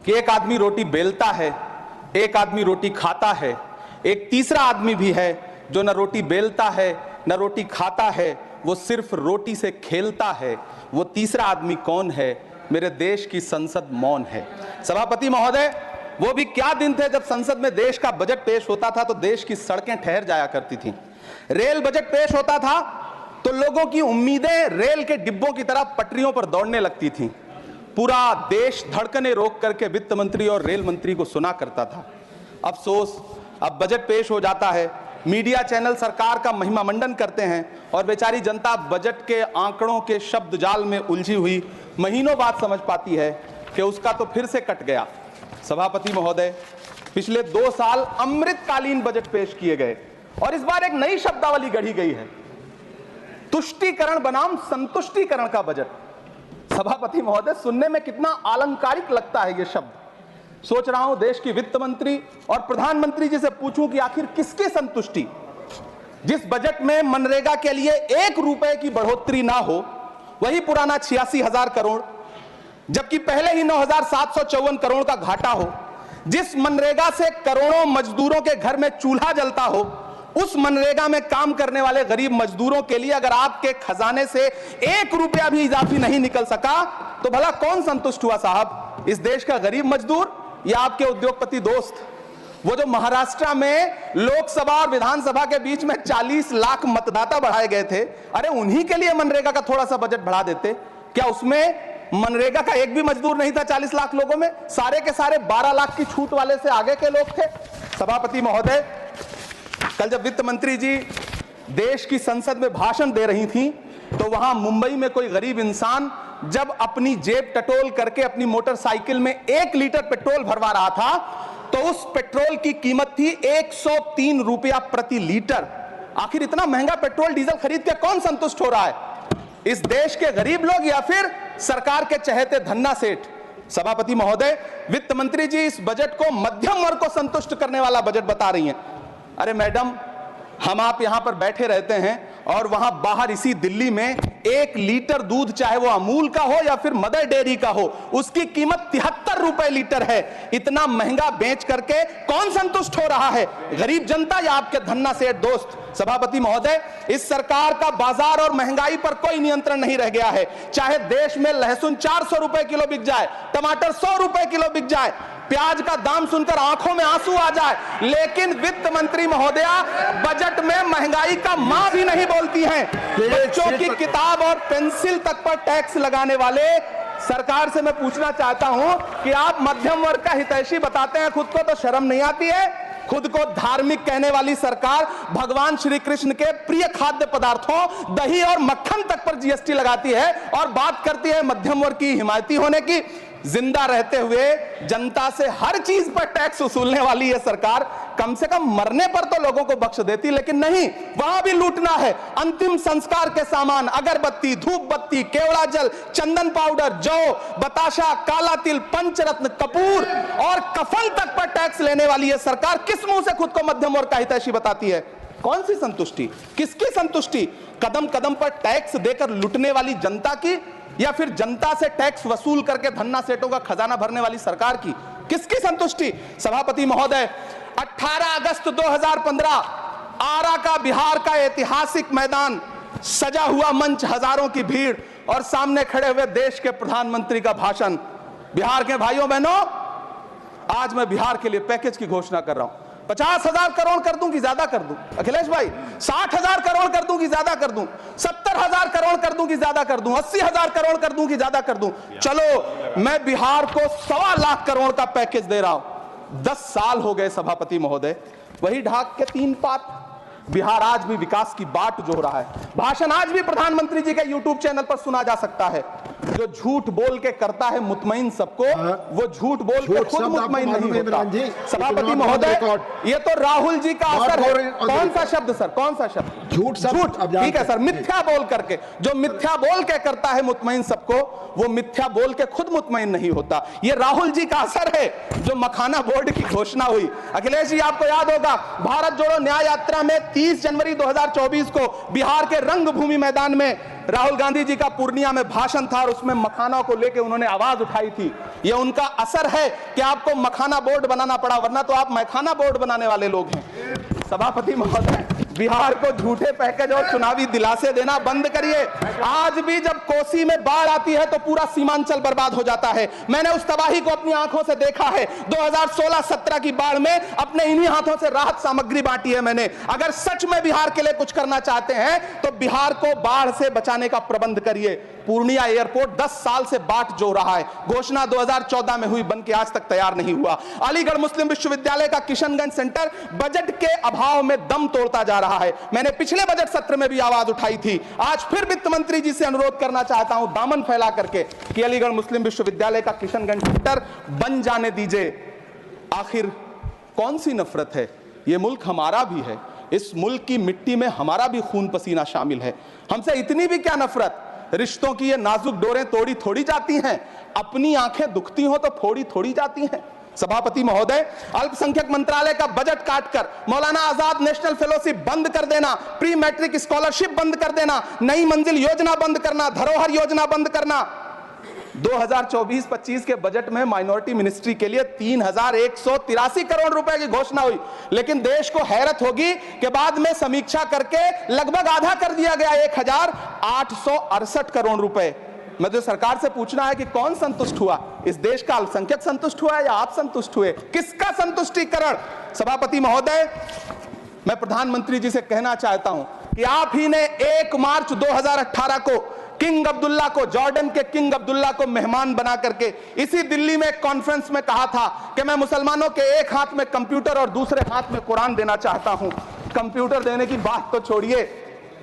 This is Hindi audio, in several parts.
कि एक आदमी रोटी बेलता है, एक आदमी रोटी खाता है, एक तीसरा आदमी भी है जो न रोटी बेलता है न रोटी खाता है, वो सिर्फ रोटी से खेलता है। वो तीसरा आदमी कौन है? मेरे देश की संसद मौन है। सभापति महोदय, वो भी क्या दिन थे जब संसद में देश का बजट पेश होता था तो देश की सड़कें ठहर जाया करती थीं। रेल बजट पेश होता था तो लोगों की उम्मीदें रेल के डिब्बों की तरह पटरियों पर दौड़ने लगती थीं। पूरा देश धड़कने रोक करके वित्त मंत्री और रेल मंत्री को सुना करता था। अफसोस, अब बजट पेश हो जाता है, मीडिया चैनल सरकार का महिमा मंडन करते हैं और बेचारी जनता बजट के आंकड़ों के शब्द जाल में उलझी हुई महीनों बाद समझ पाती है कि उसका तो फिर से कट गया। सभापति महोदय, पिछले 2 साल अमृतकालीन बजट पेश किए गए और इस बार एक नई शब्दावली गढ़ी गई है, तुष्टीकरण बनाम संतुष्टीकरण का बजट। सभापति महोदय, सुनने में कितना अलंकारिक लगता है ये शब्द। सोच रहा हूं देश की वित्त मंत्री और प्रधानमंत्री जी से पूछूं कि आखिर किसकी संतुष्टि? जिस बजट में मनरेगा के लिए 1 रुपए की बढ़ोतरी ना हो, वही पुराना 86,000 करोड़, जबकि पहले ही 9,754 करोड़ का घाटा हो। जिस मनरेगा से करोड़ों मजदूरों के घर में चूल्हा जलता हो, उस मनरेगा में काम करने वाले गरीब मजदूरों के लिए अगर आपके खजाने से 1 रुपया भी इजाफी नहीं निकल सका तो भला कौन संतुष्ट हुआ साहब? इस देश का गरीब मजदूर या आपके उद्योगपति दोस्त? वो जो महाराष्ट्र में लोकसभा और विधानसभा के बीच में 40 लाख मतदाता बढ़ाए गए थे, अरे उन्हीं के लिए मनरेगा का थोड़ा सा बजट बढ़ा देते। क्या उसमें मनरेगा का एक भी मजदूर नहीं था 40 लाख लोगों में? सारे के सारे 12 लाख की छूट वाले से आगे के लोग थे। सभापति महोदय, कल जब वित्त मंत्री जी देश की संसद में भाषण दे रही थी तो वहां मुंबई में कोई गरीब इंसान जब अपनी जेब टटोल करके अपनी मोटरसाइकिल में 1 लीटर पेट्रोल भरवा रहा था तो उस पेट्रोल की कीमत थी 103 रुपया प्रति लीटर। आखिर इतना महंगा पेट्रोल डीजल खरीद के कौन संतुष्ट हो रहा है? इस देश के गरीब लोग या फिर सरकार के चहेते धन्ना सेठ? सभापति महोदय, वित्त मंत्री जी इस बजट को मध्यम वर्ग को संतुष्ट करने वाला बजट बता रही हैं। अरे मैडम, हम आप यहां पर बैठे रहते हैं और वहां बाहर इसी दिल्ली में 1 लीटर दूध, चाहे वो अमूल का हो या फिर मदर डेयरी का हो, उसकी कीमत 73 रुपए लीटर है। इतना महंगा बेच करके कौन संतुष्ट हो रहा है? गरीब जनता या आपके धन्ना सेठ दोस्त? सभापति महोदय, इस सरकार का बाजार और महंगाई पर कोई नियंत्रण नहीं रह गया है। चाहे देश में लहसुन 400 रुपए किलो बिक जाए, टमाटर 100 रुपए किलो बिक जाए, प्याज का दाम सुनकर आंखों में आंसू आ जाए, लेकिन वित्त मंत्री महोदया बजट में महंगाई का मां भी नहीं बोलती हैं। बच्चों की किताब और पेंसिल तक पर टैक्स लगाने वाले सरकार से मैं पूछना चाहता हूं कि आप मध्यम वर्ग का हितैषी बताते हैं खुद को, तो शर्म नहीं आती है? खुद को धार्मिक कहने वाली सरकार भगवान श्री कृष्ण के प्रिय खाद्य पदार्थों दही और मक्खन तक पर जीएसटी लगाती है और बात करती है मध्यम वर्ग की हिमायती होने की। जिंदा रहते हुए जनता से हर चीज पर टैक्स वसूलने वाली यह सरकार कम से कम मरने पर तो लोगों को बख्श देती, लेकिन नहीं, वहां भी लूटना है। अंतिम संस्कार के सामान, अगरबत्ती, धूप बत्ती, केवड़ा जल, चंदन पाउडर, जौ, बताशा, काला तिल, पंचरत्न, कपूर और कफन तक पर टैक्स लेने वाली यह सरकार किस मुंह से खुद को मध्यम वर्ग का हितैषी बताती है? कौन सी संतुष्टि? किसकी संतुष्टि? कदम कदम पर टैक्स देकर लूटने वाली जनता की या फिर जनता से टैक्स वसूल करके धन्ना सेठों का खजाना भरने वाली सरकार की? किसकी संतुष्टि? सभापति महोदय, 18 अगस्त 2015 आरा का बिहार का ऐतिहासिक मैदान, सजा हुआ मंच, हजारों की भीड़ और सामने खड़े हुए देश के प्रधानमंत्री का भाषण। बिहार के भाइयों बहनों, आज मैं बिहार के लिए पैकेज की घोषणा कर रहा हूं। 50,000 करोड़ कर दूं कि ज्यादा कर दूं? अखिलेश भाई, 60,000 करोड़ कर दूं कि ज्यादा कर दूं? 70,000 करोड़ कर दूं कि ज्यादा कर दूं? 80,000 करोड़ कर दूं कि ज्यादा कर दूं? चलो, मैं बिहार को 1.25 लाख करोड़ का पैकेज दे रहा हूं। 10 साल हो गए सभापति महोदय, वही ढाक के 3 पात। बिहार आज भी विकास की बाट जोह रहा है। भाषण आज भी प्रधानमंत्री जी के यूट्यूब चैनल पर सुना जा सकता है। जो झूठ बोल के करता है मुतमईन सबको, वो झूठ बोल के खुद मुतमईन नहीं होता। सभापति महोदय, ये तो राहुल जी का असर है। कौन सा शब्द सर? कौन सा शब्द? झूठ। ठीक है सर, मिथ्या बोल करके। जो मिथ्या बोल के करता है मुतमईन सबको, वो मिथ्या बोल के खुद मुतमईन नहीं होता। ये राहुल जी का असर है जो मखाना बोर्ड की घोषणा हुई। अखिलेश जी, आपको याद होगा, भारत जोड़ो न्याय यात्रा में 30 जनवरी 2024 को बिहार के रंगभूमि मैदान में राहुल गांधी जी का पूर्णिया में भाषण था और उसमें मखाना को लेकर उन्होंने आवाज उठाई थी। यह उनका असर है कि आपको मखाना बोर्ड बनाना पड़ा, वरना तो आप मैखाना बोर्ड बनाने वाले लोग हैं। सभापति महोदय, बिहार को झूठे पैकेज और चुनावी दिलासे देना बंद करिए। आज भी जब कोसी में बाढ़ आती है तो पूरा सीमांचल बर्बाद हो जाता है। मैंने उस तबाही को अपनी आंखों से देखा है। 2016-17 की बाढ़ में अपने इन्हीं हाथों से राहत सामग्री बांटी है मैंने। अगर सच में बिहार के लिए कुछ करना चाहते हैं तो बिहार को बाढ़ से बचाने का प्रबंध करिए। पूर्णिया एयरपोर्ट 10 साल से बाट जो रहा है, घोषणा 2014 में हुई, बन के आज तक तैयार नहीं हुआ। अलीगढ़ मुस्लिम विश्वविद्यालय का किशनगंज सेंटर बजट के अभाव में दम तोड़ता जा रहा है। मैंने पिछले बजट सत्र में भी आवाज उठाई थी। आज फिर वित्त मंत्री जी से अनुरोध करना चाहता हूं, दामन फैला करके, कि अलीगढ़ मुस्लिम विश्वविद्यालय का किशनगंज सेंटर बन जाने दीजिए। आखिर कौन सी नफरत है? यह मुल्क हमारा भी है, इस मुल्क की मिट्टी में हमारा भी खून पसीना शामिल है। हमसे इतनी भी क्या नफरत? रिश्तों की ये नाजुक डोरें तोड़ी थोड़ी जाती हैं, अपनी आंखें दुखती हो तो फोड़ी थोड़ी जाती हैं। सभापति महोदय, अल्पसंख्यक मंत्रालय का बजट काटकर मौलाना आजाद नेशनल फेलोशिप बंद कर देना, प्री मैट्रिक स्कॉलरशिप बंद कर देना, नई मंजिल योजना बंद करना, धरोहर योजना बंद करना। 2024-25 के बजट में माइनॉरिटी मिनिस्ट्री के लिए 3183 करोड़ रुपए की घोषणा हुई, लेकिन देश को हैरत होगी कि बाद में समीक्षा करके लगभग आधा कर दिया गया, 1868 करोड़ रुपए। मुझे सरकार से पूछना है कि कौन संतुष्ट हुआ? इस देश का अल्पसंख्यक संतुष्ट हुआ या आप संतुष्ट हुए? किसका संतुष्टिकरण? सभापति महोदय, मैं प्रधानमंत्री जी से कहना चाहता हूं कि आप ही ने 1 मार्च 2018 को किंग अब्दुल्ला को, जॉर्डन के किंग अब्दुल्ला को मेहमान बना करके इसी दिल्ली में एक कॉन्फ्रेंस में कहा था कि मैं मुसलमानों के एक हाथ में कंप्यूटर और दूसरे हाथ में कुरान देना चाहता हूं। कंप्यूटर देने की बात तो छोड़िए,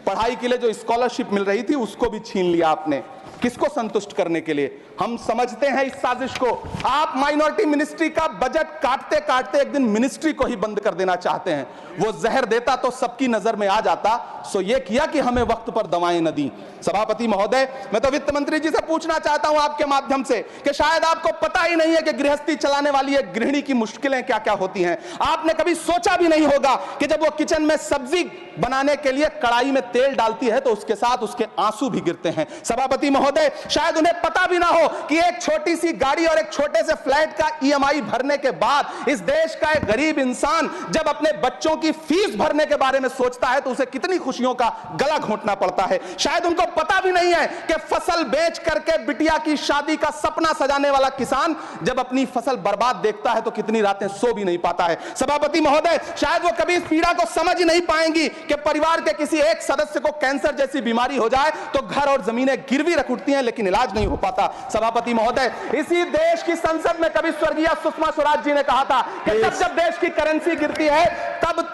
पढ़ाई के लिए जो स्कॉलरशिप मिल रही थी उसको भी छीन लिया आपने। किसको संतुष्ट करने के लिए? हम समझते हैं इस साजिश को। आप माइनॉरिटी मिनिस्ट्री का बजट काटते काटते एक दिन मिनिस्ट्री को ही बंद कर देना चाहते हैं। वो जहर देता तो सबकी नजर में आ जाता, सो ये किया कि हमें वक्त पर दवाएं न दी। सभापति महोदय, मैं तो वित्त मंत्री जी से पूछना चाहता हूं आपके माध्यम से कि शायद आपको पता ही नहीं है कि गृहस्थी चलाने वाली एक गृहिणी की मुश्किलें क्या क्या होती हैं। आपने कभी सोचा भी नहीं होगा कि जब वो किचन में सब्जी बनाने के लिए कड़ाई में तेल डालती है तो उसके साथ उसके आंसू भी गिरते हैं। सभापति महोदय, शायद उन्हें पता भी ना हो कि एक छोटी सी गाड़ी और एक छोटे से फ्लैट का ईएमआई भरने के बाद इस देश का एक गरीब इंसान जब अपने बच्चों की फीस भरने के बारे में सोचता है तो उसे कितनी खुशियों का गला घोंटना पड़ता है। शायद उनको पता भी नहीं है कि फसल बेच करके बिटिया की शादी का सपना सजाने वाला किसान जब अपनी फसल बर्बाद देखता है तो कितनी रातें सो भी नहीं पाता है। सभापति महोदय, शायद वो कभी इस पीड़ा को समझ ही नहीं पाएंगी कि परिवार के किसी एक सदस्य को कैंसर जैसी बीमारी हो जाए तो घर और जमीनें गिरवी रख उठती हैं लेकिन इलाज नहीं हो पाता। सभापति महोदय, इसी देश की संसद में कभी स्वर्गीय सुषमा स्वराज जी ने कहा था कि जब देश की करेंसी गिरती है तब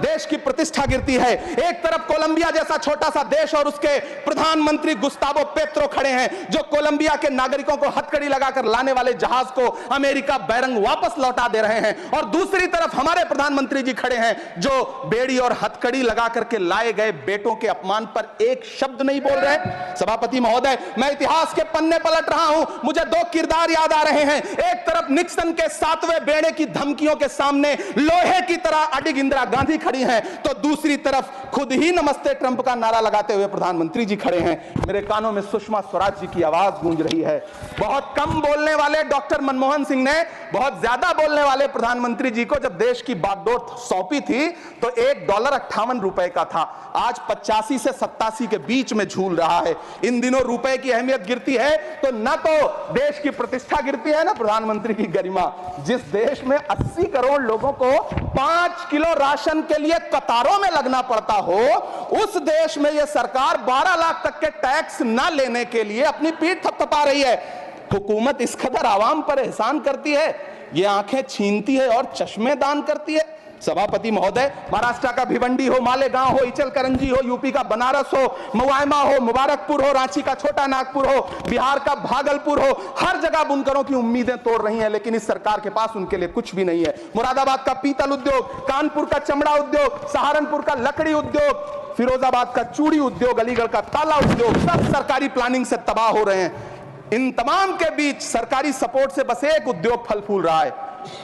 देश की प्रतिष्ठा गिरती है। एक तरफ कोलंबिया जैसा छोटा सा देश और उसके प्रधानमंत्री गुस्तावो पेत्रो खड़े हैं जो कोलंबिया के नागरिकों को हथकड़ी लगाकर लाने वाले जहाज को अमेरिका बैरंग वापस लौटा दे रहे हैं, और दूसरी तरफ हमारे प्रधानमंत्री जी खड़े हैं जो बेड़ी और हथकड़ी लगा करके लाए गए बेटों के अपमान पर एक शब्द नहीं बोल रहे। सभापति महोदय, मैं इतिहास के पन्ने पलट रहा हूं, मुझे 2 किरदार याद आ रहे हैं। एक तरफ निक्सन के 7वें बेड़े की धमकियों के सामने लोहे की तरह अडिग इंदिरा गांधी खड़ी हैं, तो दूसरी तरफ खुद ही नमस्ते ट्रंप का नारा लगाते हुए प्रधानमंत्री जी खड़े हैं। मेरे कानों में सुषमा स्वराज जी की आवाज गूंज रही है। बहुत कम बोलने वाले डॉक्टर मनमोहन सिंह ने बहुत ज्यादा बोलने वाले प्रधानमंत्री जी को जब देश की बागडोर सौंपी थी तो $1.58 का था, आज 85 से 87 के बीच में झूल रहा है। इन दिनों रुपए की अहमियत गिरती है तो न तो देश की प्रतिष्ठा गिरती है ना प्रधानमंत्री की गरिमा। जिस देश में 80 करोड़ लोगों को 5 किलो राशन के लिए कतारों में लगना पड़ता हो, उस देश में यह सरकार 12 लाख तक के टैक्स न लेने के लिए अपनी पीठ थपथपा रही है। हुकूमत इस कदर आवाम पर एहसान करती है, ये आंखें छीनती है और चश्मे दान करती है। सभापति महोदय, महाराष्ट्र का भिवंडी हो, मालेगांव हो, इचलकरंजी हो, यूपी का बनारस हो, मुआयमा हो, मुबारकपुर हो, रांची का छोटा नागपुर हो, बिहार का भागलपुर हो, हर जगह बुनकरों की उम्मीदें तोड़ रही हैं, लेकिन इस सरकार के पास उनके लिए कुछ भी नहीं है। मुरादाबाद का पीतल उद्योग, कानपुर का चमड़ा उद्योग, सहारनपुर का लकड़ी उद्योग, फिरोजाबाद का चूड़ी उद्योग, अलीगढ़ का ताला उद्योग, सब सरकारी प्लानिंग से तबाह हो रहे हैं। इन तमाम के बीच सरकारी सपोर्ट से बस एक उद्योग फल फूल रहा है,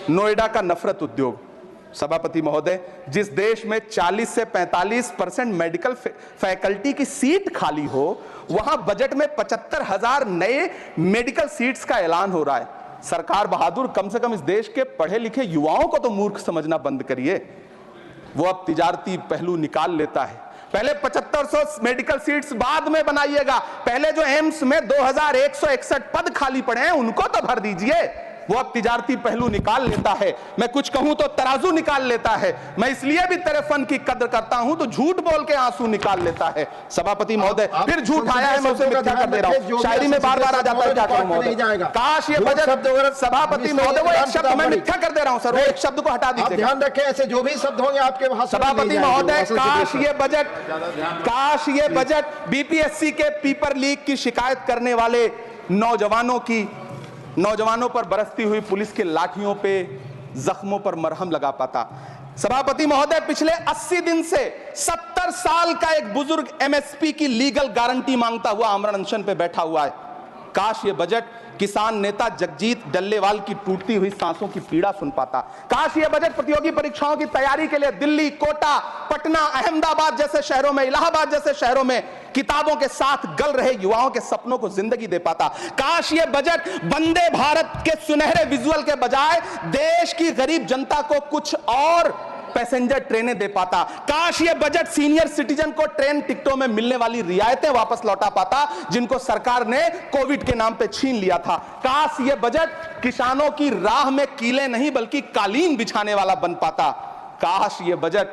नोएडा का नफरत उद्योग। सभापति महोदय, जिस देश में 40 से 45% मेडिकल फैकल्टी की सीट खाली हो, वहां बजट में 75,000 नए मेडिकल सीट्स का ऐलान हो रहा है। सरकार बहादुर, कम से कम इस देश के पढ़े लिखे युवाओं को तो मूर्ख समझना बंद करिए। वो अब तिजारती पहलू निकाल लेता है। पहले 7500 मेडिकल सीट्स बाद में बनाइएगा, पहले जो एम्स में 2161 पद खाली पड़े हैं उनको तो भर दीजिए। वो अब तिजारती पहलू निकाल लेता है। मैं कुछ कहूं तो तराजू निकाल लेता है। मैं इसलिए भी तेरे फन की कद्र करता हूं तो झूठ बोल के आंसू निकाल लेता है। सभापति महोदय, फिर झूठ आया है, मैं उसे मिथ्या कर दे रहा हूं। शायरी में बार बार आ जाता है, क्या करूं महोदय? काश ये बजट, सभापति महोदय, वो एक शब्द मैं मिथ्या कर दे रहा हूं सर, वो एक शब्द को हटा दीजिए। ध्यान रखें, ऐसे जो भी शब्द होंगे आपके वहां। सभापति महोदय, काश ये बजट बीपीएससी के पेपर लीक की शिकायत करने वाले नौजवानों पर बरसती हुई पुलिस के लाठियों पे, जख्मों पर मरहम लगा पाता। सभापति महोदय, पिछले 80 दिन से 70 साल का एक बुजुर्ग एमएसपी की लीगल गारंटी मांगता हुआ आमरण अनशन पे बैठा हुआ है। काश ये बजट किसान नेता जगजीत डल्लेवाल की टूटती हुई सांसों की पीड़ा सुन पाता। काश ये बजट प्रतियोगी परीक्षाओं की तैयारी के लिए दिल्ली, कोटा, पटना, अहमदाबाद जैसे शहरों में, इलाहाबाद जैसे शहरों में किताबों के साथ गल रहे युवाओं के सपनों को जिंदगी दे पाता। काश ये बजट वंदे भारत के सुनहरे विजुअल के बजाय देश की गरीब जनता को कुछ और पैसेंजर ट्रेनें दे पाता। काश ये बजट सीनियर सिटीजन को ट्रेन टिकटों में मिलने वाली रियायतें वापस लौटा पाता, जिनको सरकार ने कोविड के नाम पे छीन लिया था। काश ये बजट किसानों की राह में कीले नहीं बल्कि कालीन बिछाने वाला बन पाता। काश ये बजट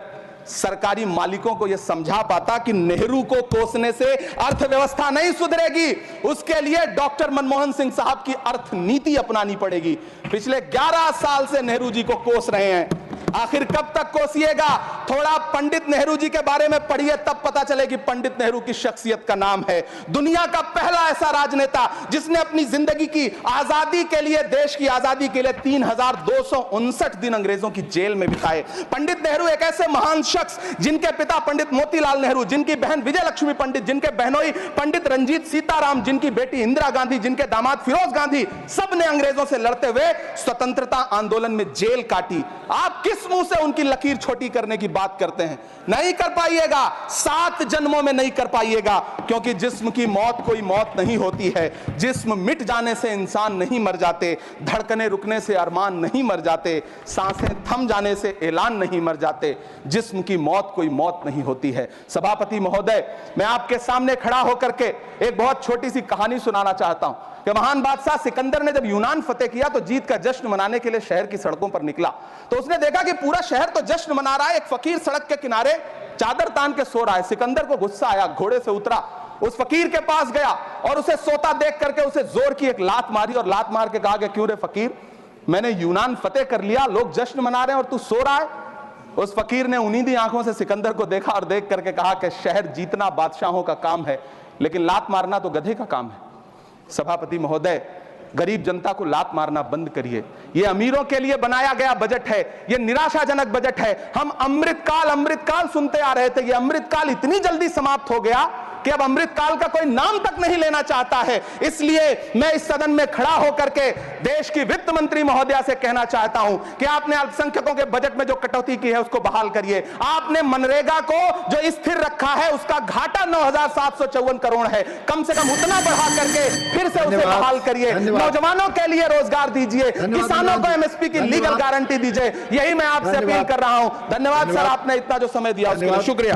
सरकारी मालिकों को यह समझा पाता कि नेहरू को कोसने से अर्थव्यवस्था नहीं सुधरेगी, उसके लिए डॉक्टर मनमोहन सिंह साहब की अर्थ नीति अपनानी पड़ेगी। पिछले 11 साल से नेहरू जी को कोस रहे हैं, आखिर कब तक कोसिएगा? थोड़ा पंडित नेहरू जी के बारे में पढ़िए, तब पता चले कि पंडित नेहरू की शख्सियत का नाम है। दुनिया का पहला ऐसा राजनेता जिसने अपनी जिंदगी की आजादी के लिए, देश की आजादी के लिए 3259 दिन अंग्रेजों की जेल में बिताए। पंडित नेहरू एक ऐसे महान शख्स जिनके पिता पंडित मोतीलाल नेहरू, जिनकी बहन विजय लक्ष्मी पंडित, जिनके बहनोई पंडित रंजीत सीताराम, जिनकी बेटी इंदिरा गांधी, जिनके दामाद फिरोज गांधी, सब ने अंग्रेजों से लड़ते हुए स्वतंत्रता आंदोलन में जेल काटी। आप किस मुंह से उनकी लकीर छोटी करने की बात करते हैं? नहीं कर पाइएगा, 7 जन्मों में नहीं कर पाइएगा, क्योंकि जिस्म की मौत कोई मौत नहीं होती है। जिस्म मिट जाने से इंसान नहीं मर जाते, धड़कने रुकने से अरमान नहीं मर जाते, सांसें थम जाने से ऐलान नहीं मर जाते। जिस्म की मौत कोई मौत नहीं होती है। सभापति महोदय, मैं आपके सामने खड़ा होकर के एक बहुत छोटी सी कहानी सुनाना चाहता हूं कि महान बादशाह सिकंदर ने जब यूनान फतेह किया तो जीत का जश्न मनाने के लिए शहर की सड़कों पर निकला। तो उसने देखा कि पूरा शहर तो जश्न मना रहा है, एक फकीर सड़क के किनारे चादर तान के सो रहा है। सिकंदर को गुस्सा आया, घोड़े से उतरा, उस फकीर के पास गया और उसे सोता देख करके उसे जोर की एक लात मारी और लात मार के कहा कि क्यों रे फकीर, मैंने यूनान फतेह कर लिया, लोग जश्न मना रहे हैं और तू सो रहा है। उस फकीर ने उन्नीदी आंखों से सिकंदर को देखा और देख करके कहा कि शहर जीतना बादशाहों का काम है, लेकिन लात मारना तो गधे का काम है। सभापति महोदय, गरीब जनता को लात मारना बंद करिए। यह अमीरों के लिए बनाया गया बजट है, यह निराशाजनक बजट है। हम अमृतकाल सुनते आ रहे थे, यह अमृतकाल इतनी जल्दी समाप्त हो गया कि अब अमृतकाल का कोई नाम तक नहीं लेना चाहता है। इसलिए मैं इस सदन में खड़ा होकर के देश की वित्त मंत्री महोदया से कहना चाहता हूं कि आपने अल्पसंख्यकों के बजट में जो कटौती की है उसको बहाल करिए। आपने मनरेगा को जो स्थिर रखा है उसका घाटा 9,754 करोड़ है, कम से कम उतना बढ़ा करके फिर से उसे बहाल करिए। नौजवानों के लिए रोजगार दीजिए, किसानों को एमएसपी की लीगल गारंटी दीजिए। यही मैं आपसे अपील कर रहा हूं। धन्यवाद सर, आपने इतना जो समय दिया उसके लिए शुक्रिया।